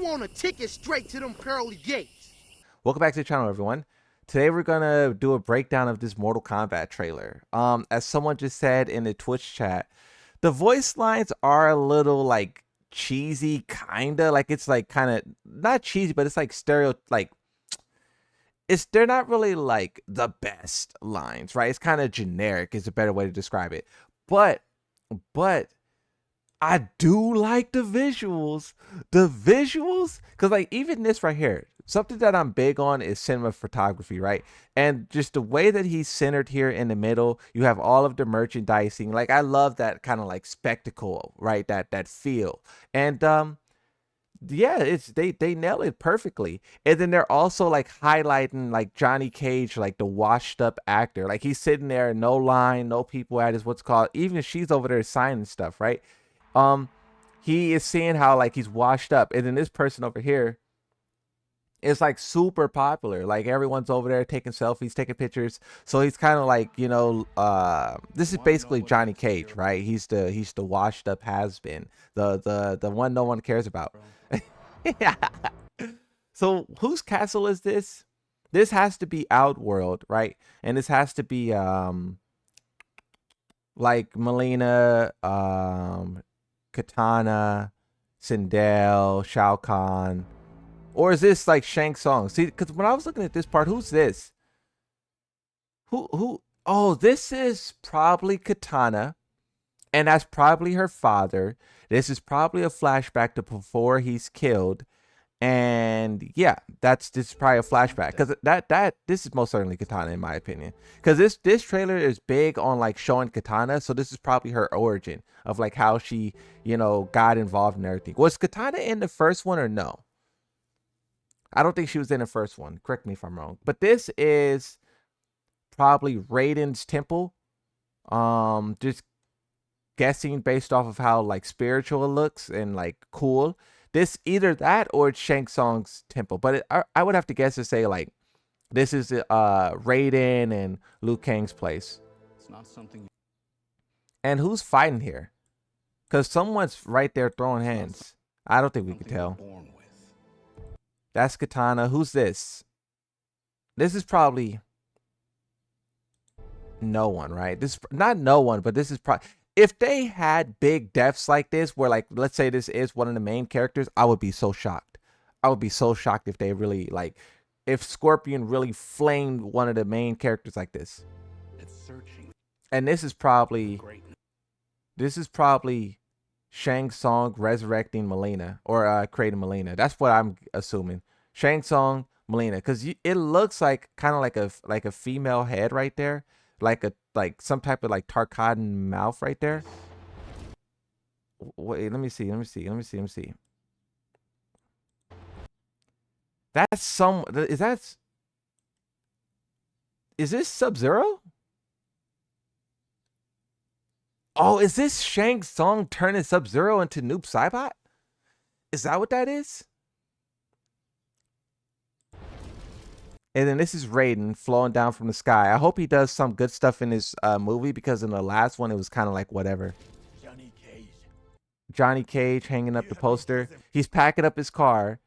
want a ticket straight to them pearly gates. Welcome back to the channel, everyone. Today we're gonna do a breakdown of this Mortal Kombat trailer. As someone just said in the Twitch chat, the voice lines are a little like cheesy, kinda like it's like kind of not cheesy, but it's like they're not really like the best lines, right? It's kind of generic is a better way to describe it. But I do like the visuals. The visuals, because like even this right here, something that I'm big on is cinematography, right? And just the way that he's centered here in the middle, you have all of the merchandising. Like I love that kind of like spectacle, right? That feel. And yeah, it's they nail it perfectly. And then they're also like highlighting like Johnny Cage, like the washed up actor. Like he's sitting there, no line, no people at his what's called. Even if she's over there signing stuff, right? um he is seeing how like he's washed up, and then this person over here is like super popular, like everyone's over there taking selfies, taking pictures. So he's kind of like, this is basically Johnny Cage, right? He's the washed up has been, the one no one cares about. Yeah. So whose castle is this? This has to be Outworld, right? And this has to be like Melina, Katana, Sindel, Shao Kahn, or is this like Shang Tsung? See, because when I was looking at this part, who's this? Who? Oh, this is probably Katana, and that's probably her father. This is probably a flashback to before he's killed, and yeah, this is probably a flashback because this is most certainly Katana in my opinion, because this trailer is big on like showing Katana, so this is probably her origin of like how she got involved in everything. Was Katana in the first one or no? I don't think she was in the first one, correct me if I'm wrong, but this is probably Raiden's temple. Just guessing based off of how like spiritual it looks and like cool. This either that or it's Shang Tsung's temple, but I would have to guess to say like this is Raiden and Liu Kang's place. It's not something. And who's fighting here? Because someone's right there throwing hands. I don't think we can tell. That's Katana. Who's this? This is probably no one, right? This not no one, but this is probably, if they had big deaths like this, where like let's say this is one of the main characters, I would be so shocked. I would be so shocked if they really like, if Scorpion really flamed one of the main characters like this. It's searching. And this is probably Shang Tsung resurrecting Melina, or creating Melina. That's what I'm assuming. Shang Tsung, Melina, because it looks like kind of like a female head right there, like some type of like Tarkatan mouth right there. Wait, let me see. That's some. Is this Sub-Zero? Oh, is this Shang Tsung turning Sub-Zero into Noob Saibot? Is that what that is? And then this is Raiden flowing down from the sky. I hope he does some good stuff in this movie, because in the last one it was kind of like whatever. Johnny Cage hanging up the poster. He's packing up his car.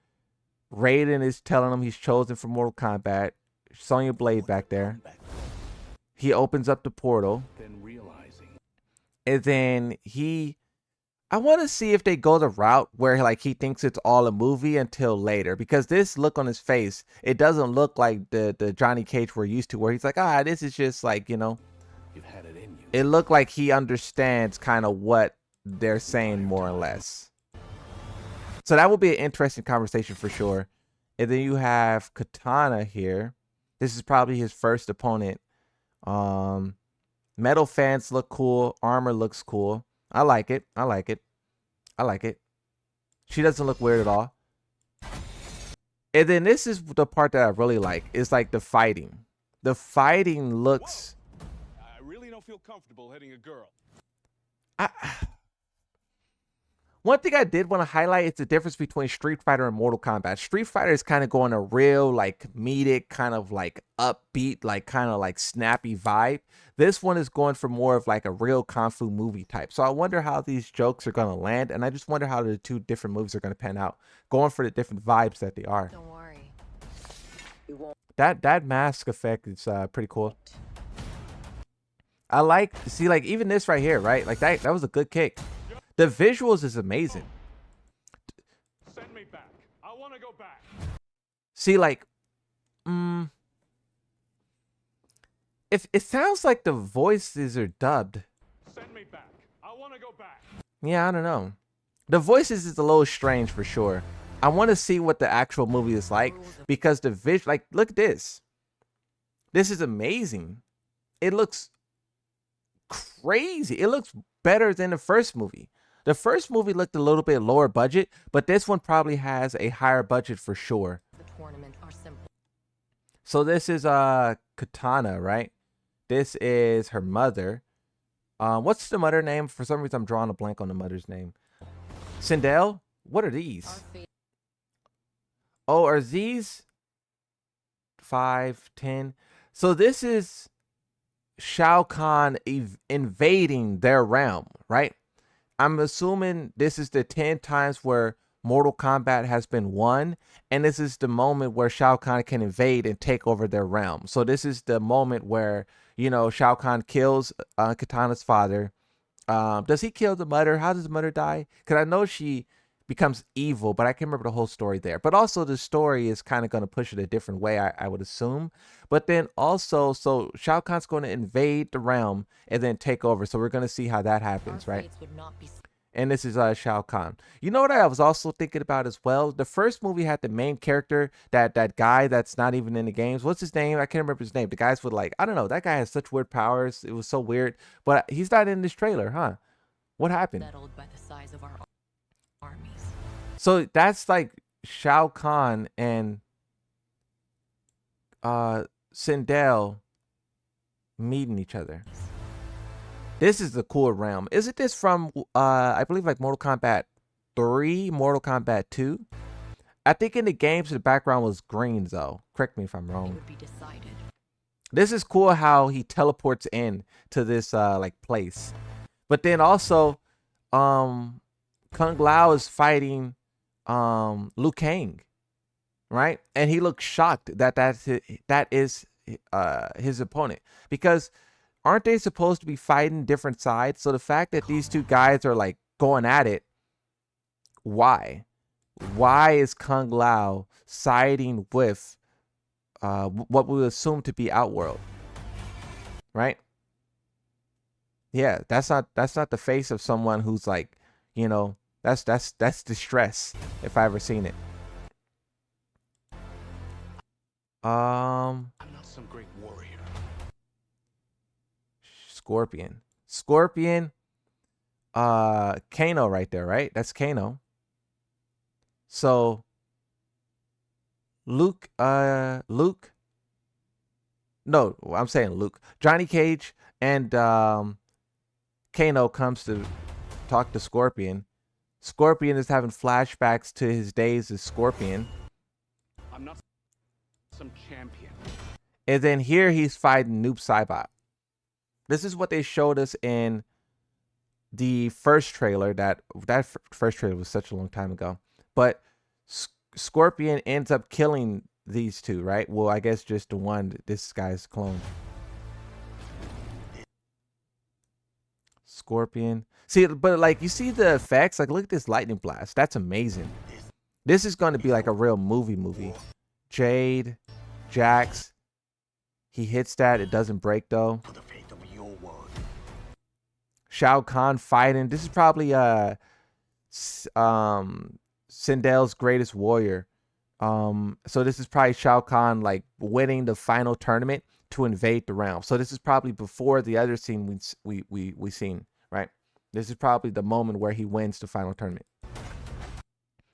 Raiden is telling him he's chosen for Mortal Kombat. Sonya Blade back there. He opens up the portal. And then I want to see if they go the route where like he thinks it's all a movie until later, because this look on his face, it doesn't look like the Johnny Cage we're used to, where he's like, this is just like, you've had it in you. It looked like he understands kind of what they're saying more or less. So that will be an interesting conversation for sure. And then you have Katana here. This is probably his first opponent. Metal fans look cool. Armor looks cool. I like it. She doesn't look weird at all. And then this is the part that I really like. It's like the fighting. The fighting looks. I really don't feel comfortable hitting a girl. One thing I did want to highlight is the difference between Street Fighter and Mortal Kombat. Street Fighter is kind of going a real like comedic, kind of like upbeat, like kind of like snappy vibe. This one is going for more of like a real kung fu movie type. So I wonder how these jokes are going to land, and I just wonder how the two different movies are going to pan out, going for the different vibes that they are. Don't worry. That mask effect is pretty cool. I like, see, like even this right here, right? Like that was a good kick. The visuals is amazing. Send me back. I want to go back. See, like, if it sounds like the voices are dubbed. Send me back. I want to go back. Yeah, I don't know. The voices is a little strange for sure. I want to see what the actual movie is like, because the like, look at this. This is amazing. It looks crazy. It looks better than the first movie. The first movie looked a little bit lower budget, but this one probably has a higher budget for sure. The tournament are simple. So this is Katana, right? This is her mother. What's the mother name? For some reason I'm drawing a blank on the mother's name. Sindel? What are these? Oh, are these 5, 10? So this is Shao Kahn invading their realm, right? I'm assuming this is the 10 times where Mortal Kombat has been won, and this is the moment where Shao Kahn can invade and take over their realm. So this is the moment where, you know, Shao Kahn kills Katana's father. Does he kill the mother? How does the mother die? Because I know she becomes evil, but I can't remember the whole story there. But also the story is kind of going to push it a different way, I would assume. But then also, so Shao Kahn's going to invade the realm and then take over. So we're going to see how that happens, right? And this is Shao Kahn. You know what I was also thinking about as well? The first movie had the main character, that guy that's not even in the games. What's his name? I can't remember his name. The guys with, like, I don't know. That guy has such weird powers. It was so weird. But he's not in this trailer, huh? What happened? By the size of our armies. So that's like Shao Kahn and Sindel meeting each other. This is the cool realm. Isn't this from I believe like Mortal Kombat 3, Mortal Kombat 2? I think in the games the background was green though. Correct me if I'm wrong. It would be decided. This is cool how he teleports in to this like place. But then also Kung Lao is fighting Liu Kang, right? And he looks shocked that that is his opponent, because aren't they supposed to be fighting different sides? So the fact that these two guys are like going at it, why is Kung Lao siding with what we assume to be Outworld, right? Yeah, that's not the face of someone who's like, you know, that's distress if I ever seen it. I'm not some great warrior. Scorpion, Kano right there, right? That's Kano. So Luke, no, I'm saying Luke. Johnny Cage and Kano comes to talk to Scorpion. Scorpion is having flashbacks to his days as Scorpion. I'm not some champion. And then here he's fighting Noob Saibot. This is what they showed us in the first trailer. That first trailer was such a long time ago. But Scorpion ends up killing these two, right? Well, I guess just the one, this guy's clone. Scorpion. See, but like you see the effects, like look at this lightning blast. That's amazing. This is going to be like a real movie. Jade, Jax. He hits that. It doesn't break though. Shao Kahn fighting. This is probably Sindel's greatest warrior. So this is probably Shao Kahn like winning the final tournament to invade the realm. So this is probably before the other scene we seen, right? This is probably the moment where he wins the final tournament.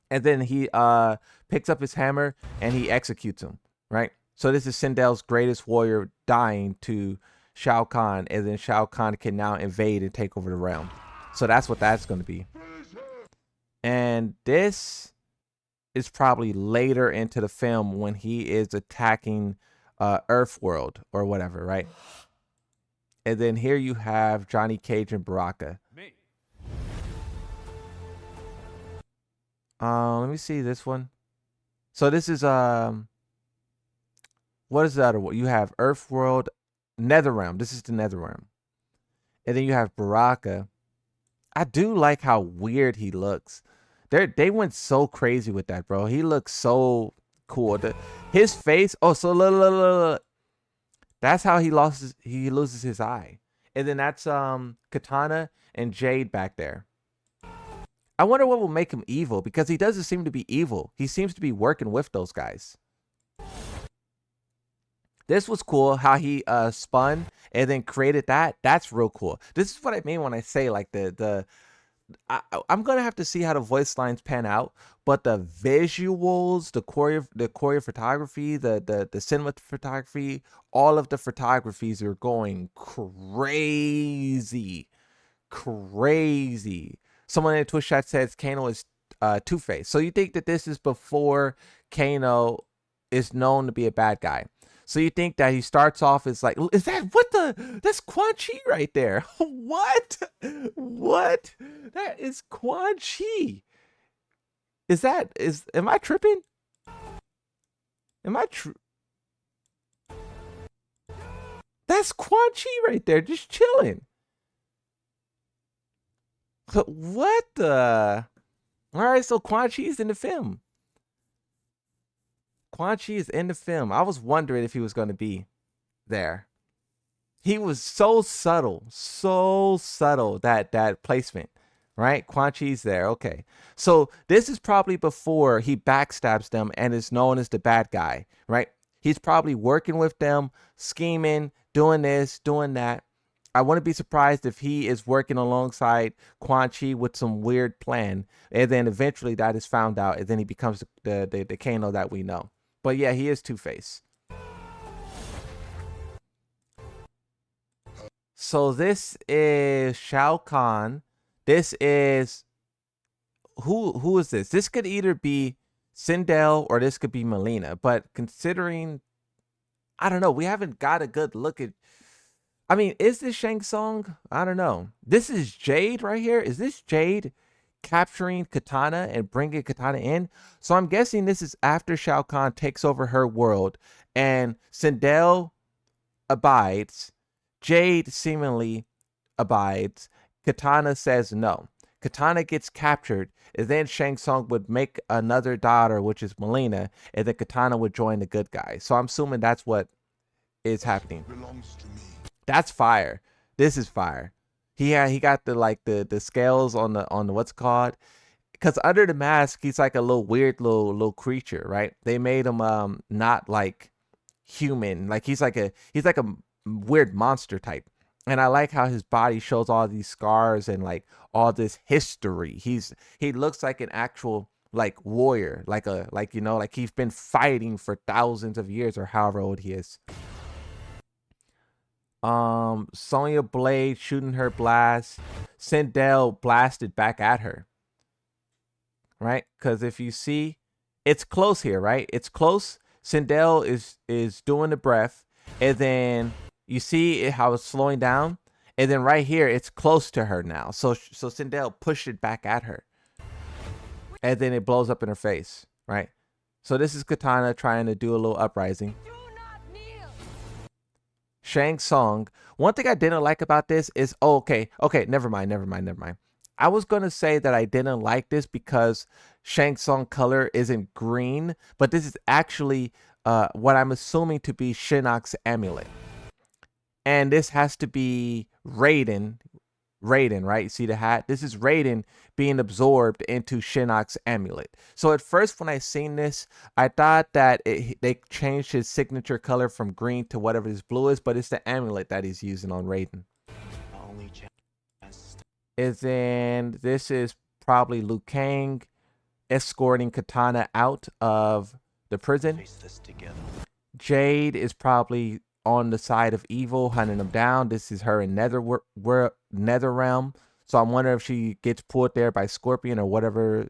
And then he picks up his hammer and he executes him, right? So this is Sindel's greatest warrior dying to Shao Kahn, and then Shao Kahn can now invade and take over the realm. So that's what that's going to be. And this is probably later into the film when he is attacking Earthworld or whatever, right? And then here you have Johnny Cage and Baraka. Me. Let me see this one. So this is what is that? You have Earthworld, Netherrealm. This is the Netherrealm. And then you have Baraka. I do like how weird he looks. They went so crazy with that, bro. He looks so cool. His face. Oh, so look. That's how he loses his eye. And then that's Katana and Jade back there. I wonder what will make him evil, because he doesn't seem to be evil. He seems to be working with those guys. This was cool how he spun and then created that. That's real cool. This is what I mean when I say like I'm gonna have to see how the voice lines pan out, but the visuals, the choreography, the cinematography, all of the photographies are going crazy. Someone in the Twitch chat says Kano is Two-Face. So you think that this is before Kano is known to be a bad guy? So you think that he starts off as like, is that that's Quan Chi right there? What? That is Quan Chi. Am I tripping? That's Quan Chi right there, just chilling. What the? All right, so Quan Chi is in the film. Quan Chi is in the film. I was wondering if he was going to be there. He was so subtle, that placement, right? Quan Chi's there. Okay. So this is probably before he backstabs them and is known as the bad guy, right? He's probably working with them, scheming, doing this, doing that. I wouldn't be surprised if he is working alongside Quan Chi with some weird plan, and then eventually that is found out, and then he becomes the Kano that we know. But yeah, he is Two-Face. So this is Shao Kahn. This is who is this? This could either be Sindel or this could be Melina. But considering, I don't know, we haven't got a good look at. I mean, is this Shang Tsung? I don't know. This is Jade right here. Is this Jade capturing Katana and bringing Katana in? So I'm guessing this is after Shao Kahn takes over her world and Sindel abides. Jade seemingly abides. Katana says no. Katana gets captured, and then Shang Tsung would make another daughter, which is Melina, and then Katana would join the good guys. So I'm assuming that's what is happening. That's fire. This is fire. He got the scales on the what's it called? Because under the mask, he's like a little weird little creature, right? They made him not like human. Like he's like a weird monster type. And I like how his body shows all these scars and like all this history. He looks like an actual like warrior, like he's been fighting for thousands of years or however old he is. Sonya Blade shooting her blast. Sindel blasted back at her. Right? Because if you see, it's close here, right? It's close. Sindel is doing the breath, and then you see how it's slowing down, and then right here it's close to her now. So Sindel pushed it back at her, and then it blows up in her face, right? So this is Katana trying to do a little uprising. Shang Tsung. One thing I didn't like about this is okay, never mind. I was gonna say that I didn't like this because Shang Tsung color isn't green, but this is actually what I'm assuming to be Shinnok's amulet. And this has to be Raiden, right? You see the hat? This is Raiden being absorbed into Shinnok's amulet. So at first when I seen this, I thought that they changed his signature color from green to whatever his blue is, but it's the amulet that he's using on Raiden. And this is probably Liu Kang escorting Katana out of the prison. Jade is probably on the side of evil, hunting them down. This is her in Netherrealm. So I'm wondering if she gets pulled there by Scorpion or whatever,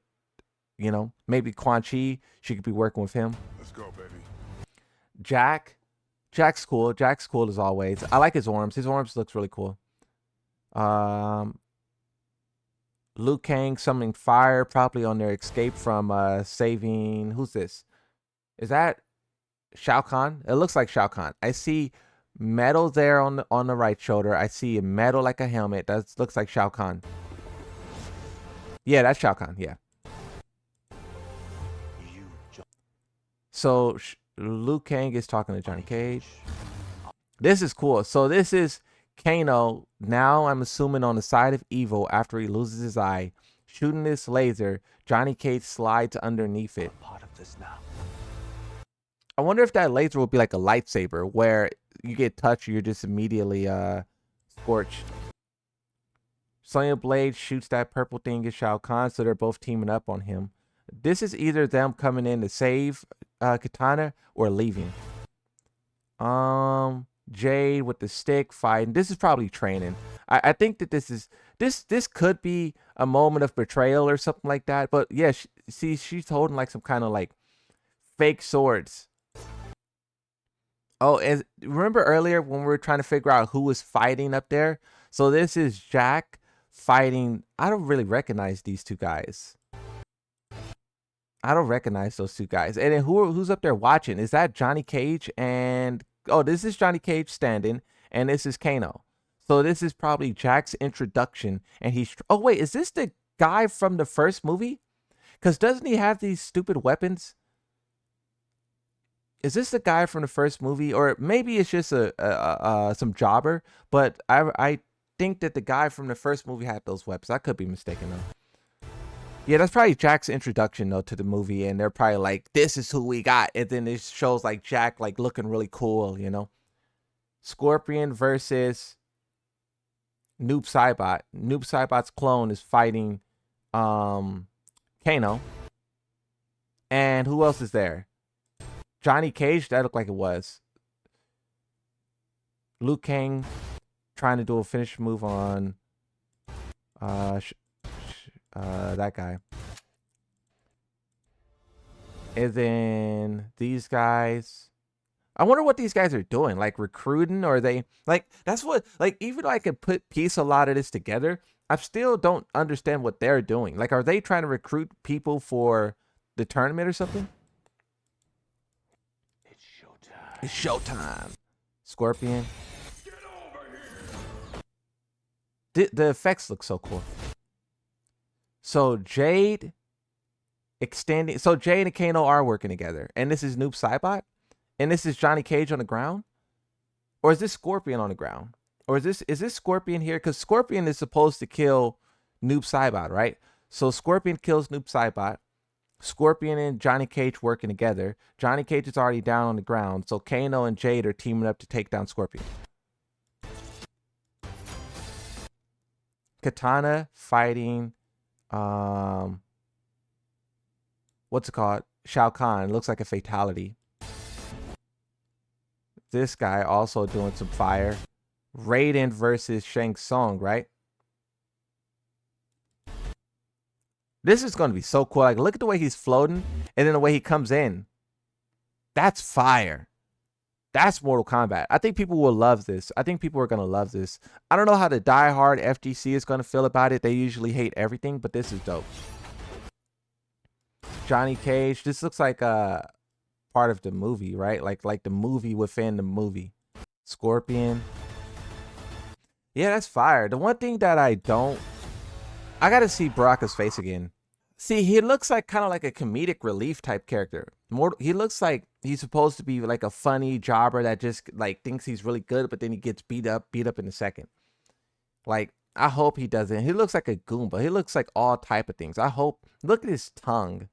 maybe Quan Chi, she could be working with him. Let's go, baby. Jack, Jack's cool. Jack's cool as always. I like his arms. His arms looks really cool. Liu Kang summoning fire, probably on their escape from saving. Who's this? Is that Shao Kahn? It looks like Shao Kahn. I see metal there on the right shoulder. I see a metal like a helmet. That looks like Shao Kahn. Yeah, that's Shao Kahn. Yeah. So Liu Kang is talking to Johnny Cage. This is cool. So this is Kano, now I'm assuming on the side of evil after he loses his eye, shooting this laser. Johnny Cage slides underneath it. Part of this now. I wonder if that laser will be like a lightsaber where you get touched, you're just immediately scorched. Sonya Blade shoots that purple thing at Shao Kahn, so they're both teaming up on him. This is either them coming in to save Katana or leaving. Jade with the stick fighting. This is probably training. I think that this could be a moment of betrayal or something like that. But yeah, she's holding like some kind of like fake swords. Oh, and remember earlier when we were trying to figure out who was fighting up there? So this is Jack fighting. I don't really recognize these two guys. I don't recognize those two guys. And then who's up there watching? Is that Johnny Cage and... Oh, this is Johnny Cage standing, and this is Kano. So this is probably Jack's introduction, and he's... Oh, wait, is this the guy from the first movie? Because doesn't he have these stupid weapons? Is this the guy from the first movie? Or maybe it's just some jobber, but I think that the guy from the first movie had those weapons. I could be mistaken, though. Yeah, that's probably Jack's introduction, though, to the movie. And they're probably like, this is who we got. And then it shows, like, Jack, like, looking really cool, you know? Scorpion versus Noob Saibot. Noob Saibot's clone is fighting Kano. And who else is there? Johnny Cage? That looked like it was. Liu Kang trying to do a finish move on that guy. And then these guys, I wonder what these guys are doing, like recruiting, or they like, that's what, like, even though I could piece a lot of this together, I still don't understand what they're doing. Like, are they trying to recruit people for the tournament or something? It's showtime. It's showtime. Scorpion. The effects look so cool. So Jade extending. So Jade and Kano are working together, and this is Noob Saibot, and this is Johnny Cage on the ground, or is this Scorpion on the ground, or is this Scorpion here? Because Scorpion is supposed to kill Noob Saibot, right? So Scorpion kills Noob Saibot. Scorpion and Johnny Cage working together. Johnny Cage is already down on the ground, so Kano and Jade are teaming up to take down Scorpion. Katana fighting what's it called? Shao Kahn. Looks like a fatality. This guy also doing some fire. Raiden versus Shang Tsung, right? This is going to be so cool. Like, look at the way he's floating, and then the way he comes in. That's fire. That's Mortal Kombat. I think people will love this. I think people are going to love this. I don't know how the diehard FGC is going to feel about it. They usually hate everything, but this is dope. Johnny Cage. This looks like a part of the movie, right? Like the movie within the movie. Scorpion. Yeah, that's fire. The one thing that I got to see Baraka's face again. See, he looks like kind of like a comedic relief type character. He looks like he's supposed to be like a funny jobber that just like thinks he's really good, but then he gets beat up in a second. Like, I hope he doesn't. He looks like a Goomba. He looks like all type of things. I hope. Look at his tongue.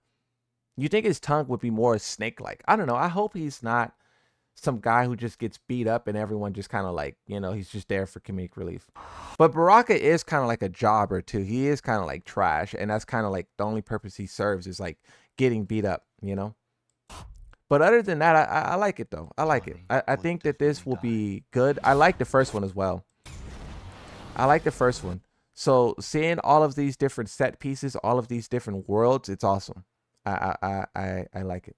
You think his tongue would be more snake-like? I don't know. I hope he's not some guy who just gets beat up and everyone just kind of like, you know, he's just there for comedic relief. But Baraka is kind of like a jobber too. He is kind of like trash, and that's kind of like the only purpose he serves is like getting beat up, you know. But other than that, I like it though. I like it. I think that this will be good. I like the first one as well. I like the first one. So seeing all of these different set pieces, all of these different worlds, it's awesome. I like it.